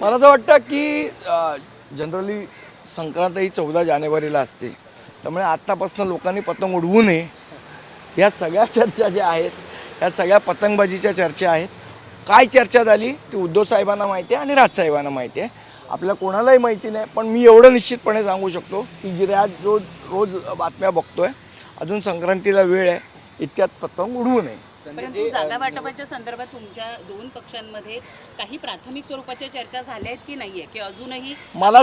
मला असं वाटतं की जनरली संक्रांत ही 14 जानेवारीला असते, त्यामुळे आत्तापासून लोकांनी पतंग उडवू नये. या सगळ्या चर्चा ज्या आहेत, या सगळ्या पतंगबाजीच्या चर्चा आहेत. काय चर्चा झाली ती उद्धव साहेबांना माहिती आहे आणि राजसाहेबांना माहिती आहे, आपल्या कोणालाही माहिती नाही. पण मी एवढं निश्चितपणे सांगू शकतो की जे रोज बातम्या बघतोय, अजून संक्रांतीला वेळ आहे, इतक्यात पतंग उडवू नये. परंतु जागा वाटपाच्या संदर्भात तुमच्या दोन पक्षांमध्ये काही प्राथमिक स्वरूपाच्या चर्चा झाल्या आहेत की नाहीये, की अजूनही मला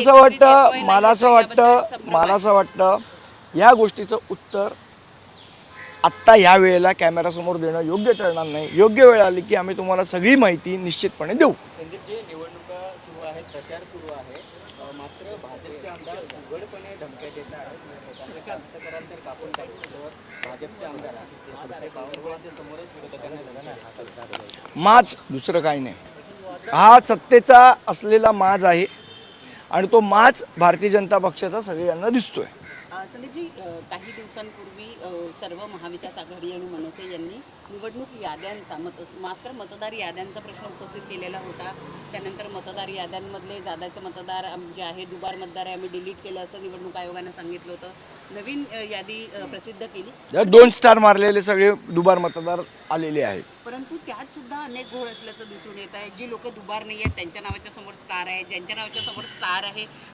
असं वाटतं या गोष्टीचं उत्तर आत्ता ह्या वेळेला कॅमेरासमोर देणं योग्य ठरणार नाही. योग्य वेळ आली की आम्ही तुम्हाला सगळी माहिती निश्चितपणे देऊ. जे निवडणुका सुरू आहेत, प्रचार सुरू आहे, मात्र भाजपचे आमदार उघडपणे धमक्या देत आहेत. जास्त कराल तर कापून टाकण्यासोबत भाजपचे आमदार बावनकुळेंच्या समोरच विरोधकांना माज, दुसरं काही नाही. हा सत्तेचा असलेला माज आहे आणि तो माज भारतीय जनता पक्षाचा सगळ्यांना दिसतोय. संदीपजी, काही दिवसांपूर्वी सर्व महाविकास आघाडी आणि मनसे यांनी निवडणूक याद्यांचा मात्र मतदार याद्यांचा प्रश्न उपस्थित केलेला होता. त्यानंतर मतदार याद्यांमधले जादाचे मतदार जे आहे, दुबार मतदार आहे, आम्ही डिलीट केलं असं निवडणूक आयोगानं सांगितलं होतं. नवीन यादी प्रसिद्ध केली. 2 स्टार मारलेले सगळे दुबार मतदार आलेले आहेत. परंतु त्यात सुद्धा अनेक घोळ असल्याचं दिसून येत आहे. जी लोक दुबार नाही आहेत त्यांच्या नावाच्या समोर स्टार आहे, ज्यांच्या नावाच्या समोर स्टार आहे